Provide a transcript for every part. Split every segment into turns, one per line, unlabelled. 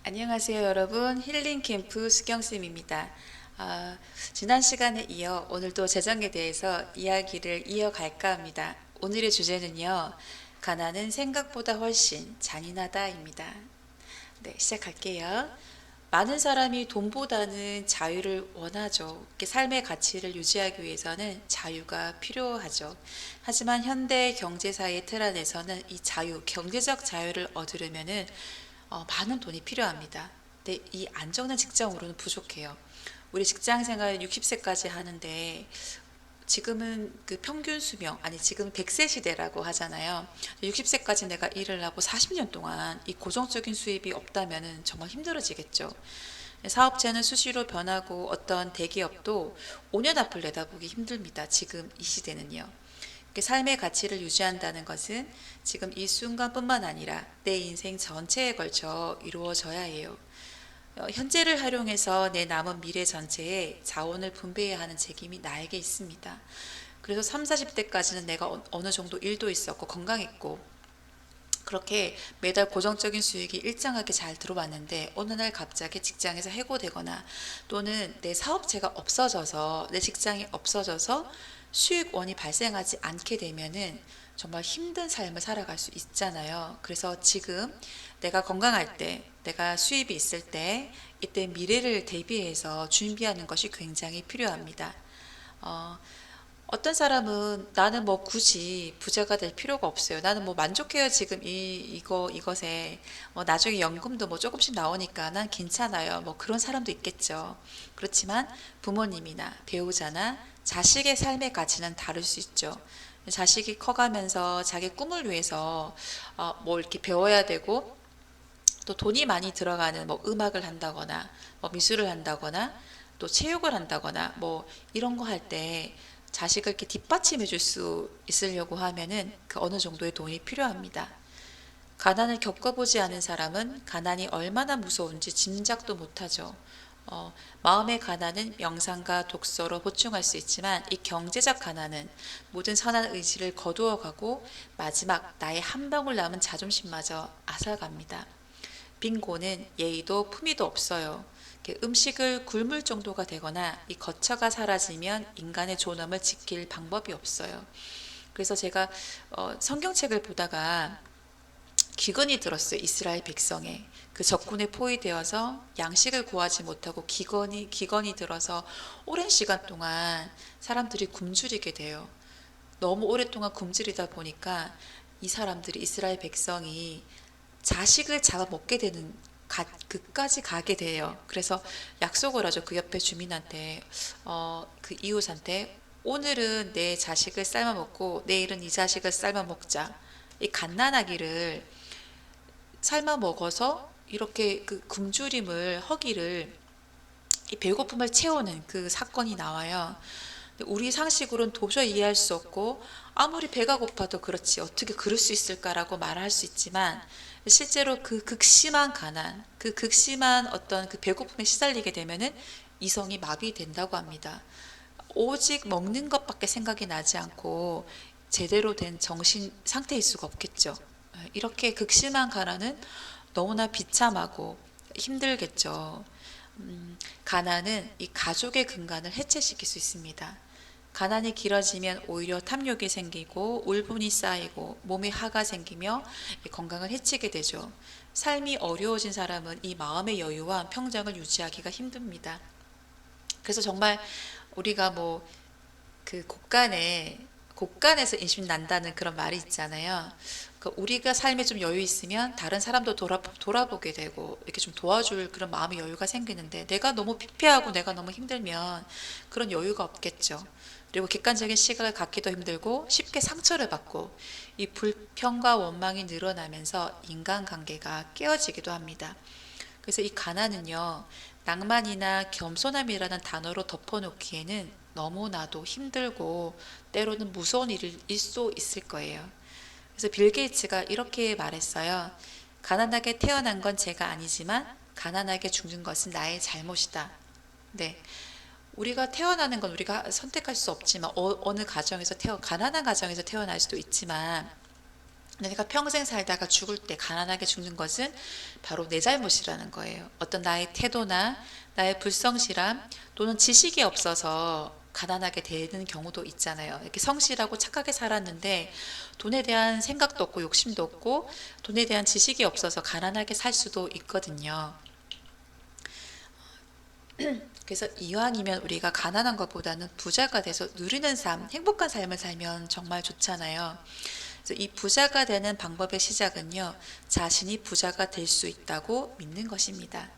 안녕하세요 여러분, 힐링캠프 수경쌤입니다. 지난 시간에 이어 오늘도 재정에 대해서 이야기를 이어갈까 합니다. 오늘의 주제는요, 가난은 생각보다 훨씬 잔인하다입니다. 네, 시작할게요. 많은 사람이 돈보다는 자유를 원하죠. 이렇게 삶의 가치를 유지하기 위해서는 자유가 필요하죠. 하지만 현대 경제사의 틀 안에서는 이 자유, 경제적 자유를 얻으려면은 많은 돈이 필요합니다. 근데 이 안정된 직장으로는 부족해요. 우리 직장 생활 60세까지 하는데 지금은 그 평균 수명, 아니 지금 100세 시대라고 하잖아요. 60세까지 내가 일을 하고 40년 동안 이 고정적인 수입이 없다면 정말 힘들어지겠죠. 사업체는 수시로 변하고 어떤 대기업도 5년 앞을 내다보기 힘듭니다. 지금 이 시대는요. 삶의 가치를 유지한다는 것은 지금 이 순간뿐만 아니라 내 인생 전체에 걸쳐 이루어져야 해요. 현재를 활용해서 내 남은 미래 전체에 자원을 분배해야 하는 책임이 나에게 있습니다. 그래서 3, 40대까지는 내가 어느 정도 일도 있었고 건강했고 그렇게 매달 고정적인 수익이 일정하게 잘 들어왔는데 어느 날 갑자기 직장에서 해고되거나 또는 내 사업체가 없어져서 내 직장이 없어져서 수익원이 발생하지 않게 되면은 정말 힘든 삶을 살아갈 수 있잖아요. 그래서 지금 내가 건강할 때, 내가 수입이 있을 때, 이때 미래를 대비해서 준비하는 것이 굉장히 필요합니다. 어, 어떤 사람은 나는 뭐 굳이 부자가 될 필요가 없어요. 나는 뭐 만족해요. 지금 이것에 나중에 연금도 뭐 조금씩 나오니까 난 괜찮아요. 뭐 그런 사람도 있겠죠. 그렇지만 부모님이나 배우자나 자식의 삶의 가치는 다를 수 있죠. 자식이 커가면서 자기 꿈을 위해서 뭐 이렇게 배워야 되고 또 돈이 많이 들어가는 뭐 음악을 한다거나 뭐 미술을 한다거나 또 체육을 한다거나 뭐 이런 거 할 때 자식을 이렇게 뒷받침해 줄 수 있으려고 하면은 그 어느 정도의 돈이 필요합니다. 가난을 겪어보지 않은 사람은 가난이 얼마나 무서운지 짐작도 못하죠. 마음의 가난은 명상과 독서로 보충할 수 있지만 이 경제적 가난은 모든 선한 의지를 거두어가고 마지막 나의 한 방울 남은 자존심마저 앗아갑니다. 빈곤은 예의도 품위도 없어요. 음식을 굶을 정도가 되거나 이 거처가 사라지면 인간의 존엄을 지킬 방법이 없어요. 그래서 제가 성경책을 보다가 기근이 들었어요. 이스라엘 백성에. 그 적군에 포위되어서 양식을 구하지 못하고 기근이 들어서 오랜 시간 동안 사람들이 굶주리게 돼요. 너무 오랫동안 굶주리다 보니까 이 사람들이 이스라엘 백성이 자식을 잡아먹게 되는 그까지 가게 돼요. 그래서 약속을 하죠. 그 옆에 주민한테, 그 이웃한테 오늘은 내 자식을 삶아먹고 내일은 이 자식을 삶아먹자. 이 갓난아기를 삶아먹어서 이렇게 그 굶주림을 허기를 이 배고픔을 채우는 그 사건이 나와요. 우리 상식으로는 도저히 이해할 수 없고 아무리 배가 고파도 그렇지 어떻게 그럴 수 있을까라고 말할 수 있지만 실제로 그 극심한 가난, 그 극심한 어떤 그 배고픔에 시달리게 되면은 이성이 마비된다고 합니다. 오직 먹는 것밖에 생각이 나지 않고 제대로 된 정신 상태일 수가 없겠죠. 이렇게 극심한 가난은 너무나 비참하고 힘들겠죠. 가난은 이 가족의 근간을 해체시킬 수 있습니다. 가난이 길어지면 오히려 탐욕이 생기고 울분이 쌓이고 몸에 화가 생기며 건강을 해치게 되죠. 삶이 어려워진 사람은 이 마음의 여유와 평정을 유지하기가 힘듭니다. 그래서 정말 우리가 뭐 그 곳간에서 인심 난다는 그런 말이 있잖아요. 그 우리가 삶에 좀 여유 있으면 다른 사람도 돌아보게 되고 이렇게 좀 도와줄 그런 마음의 여유가 생기는데 내가 너무 피폐하고 내가 너무 힘들면 그런 여유가 없겠죠. 그리고 객관적인 시각을 갖기도 힘들고 쉽게 상처를 받고 이 불평과 원망이 늘어나면서 인간관계가 깨어지기도 합니다. 그래서 이 가난은요, 낭만이나 겸손함이라는 단어로 덮어놓기에는 너무나도 힘들고 때로는 무서운 일일 수 있을 거예요. 그래서 빌 게이츠가 이렇게 말했어요. 가난하게 태어난 건 제가 아니지만 가난하게 죽는 것은 나의 잘못이다. 네. 우리가 태어나는 건 우리가 선택할 수 없지만 가정에서 가난한 가정에서 태어날 수도 있지만 내가 평생 살다가 죽을 때 가난하게 죽는 것은 바로 내 잘못이라는 거예요. 어떤 나의 태도나 나의 불성실함 또는 지식이 없어서 가난하게 되는 경우도 있잖아요. 이렇게 성실하고 착하게 살았는데 돈에 대한 생각도 없고 욕심도 없고 돈에 대한 지식이 없어서 가난하게 살 수도 있거든요. 그래서 이왕이면 우리가 가난한 것보다는 부자가 돼서 누리는 삶, 행복한 삶을 살면 정말 좋잖아요. 그래서 이 부자가 되는 방법의 시작은요, 자신이 부자가 될 수 있다고 믿는 것입니다.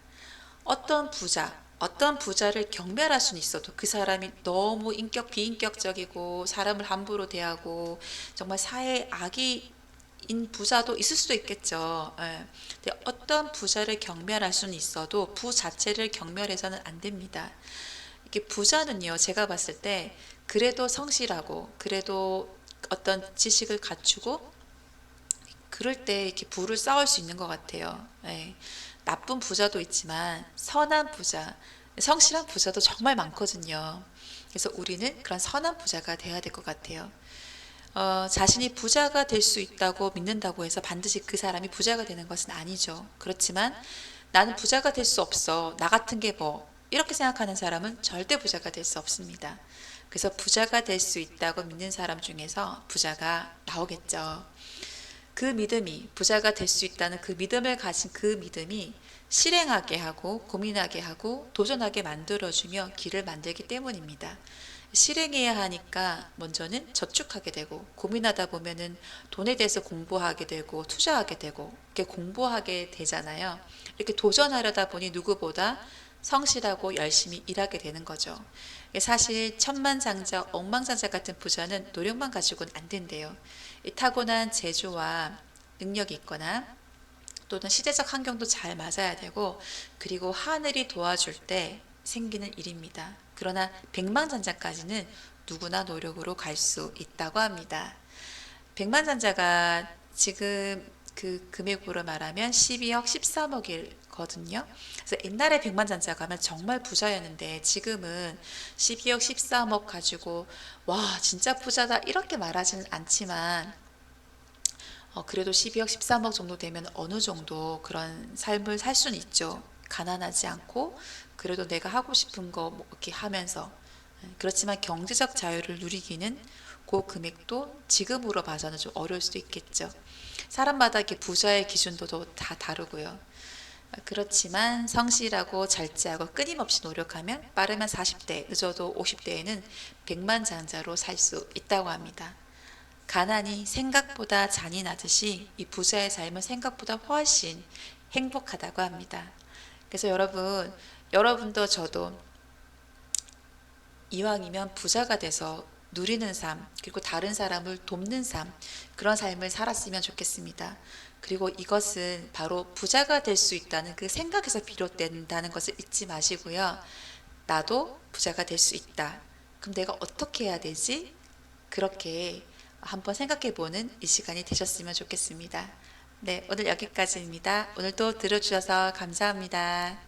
어떤 부자를 경멸할 수는 있어도 그 사람이 너무 비인격적이고 사람을 함부로 대하고 정말 사회에 악인 부자도 있을 수도 있겠죠. 예. 근데 어떤 부자를 경멸할 수는 있어도 부 자체를 경멸해서는 안 됩니다. 이게 부자는요, 제가 봤을 때 그래도 성실하고 그래도 어떤 지식을 갖추고 그럴 때 이렇게 부를 쌓을 수 있는 것 같아요. 예. 나쁜 부자도 있지만 선한 부자, 성실한 부자도 정말 많거든요. 그래서 우리는 그런 선한 부자가 돼야 될 것 같아요. 자신이 부자가 될 수 있다고 믿는다고 해서 반드시 그 사람이 부자가 되는 것은 아니죠. 그렇지만 나는 부자가 될 수 없어. 나 같은 게 뭐. 이렇게 생각하는 사람은 절대 부자가 될 수 없습니다. 그래서 부자가 될 수 있다고 믿는 사람 중에서 부자가 나오겠죠. 그 믿음이 부자가 될 수 있다는 그 믿음을 가진 그 믿음이 실행하게 하고 고민하게 하고 도전하게 만들어주며 길을 만들기 때문입니다. 실행해야 하니까 먼저는 저축하게 되고 고민하다 보면은 돈에 대해서 공부하게 되고 투자하게 되고 이렇게 공부하게 되잖아요. 이렇게 도전하려다 보니 누구보다 성실하고 열심히 일하게 되는 거죠. 사실 천만장자, 억만장자 같은 부자는 노력만 가지고는 안 된대요. 타고난 재주와 능력이 있거나 또는 시대적 환경도 잘 맞아야 되고 그리고 하늘이 도와줄 때 생기는 일입니다. 그러나 백만장자까지는 누구나 노력으로 갈 수 있다고 합니다. 백만장자가 지금 그 금액으로 말하면 12억, 13억이거든요. 그래서 옛날에 백만장자가 하면 정말 부자였는데 지금은 12억, 13억 가지고 와 진짜 부자다 이렇게 말하지는 않지만 그래도 12억, 13억 정도 되면 어느 정도 그런 삶을 살 수는 있죠. 가난하지 않고 그래도 내가 하고 싶은 거뭐 이렇게 하면서 그렇지만 경제적 자유를 누리기는 그 금액도 지금으로 봐서는 좀 어려울 수도 있겠죠. 사람마다 이렇게 부자의 기준도 다 다르고요. 그렇지만 성실하고 절제하고 끊임없이 노력하면 빠르면 40대, 늦어도 50대에는 백만장자로 살 수 있다고 합니다. 가난이 생각보다 잔인하듯이 이 부자의 삶은 생각보다 훨씬 행복하다고 합니다. 그래서 여러분도 저도 이왕이면 부자가 돼서 누리는 삶, 그리고 다른 사람을 돕는 삶, 그런 삶을 살았으면 좋겠습니다. 그리고 이것은 바로 부자가 될 수 있다는 그 생각에서 비롯된다는 것을 잊지 마시고요. 나도 부자가 될 수 있다. 그럼 내가 어떻게 해야 되지? 그렇게 한번 생각해 보는 이 시간이 되셨으면 좋겠습니다. 네, 오늘 여기까지입니다. 오늘도 들어주셔서 감사합니다.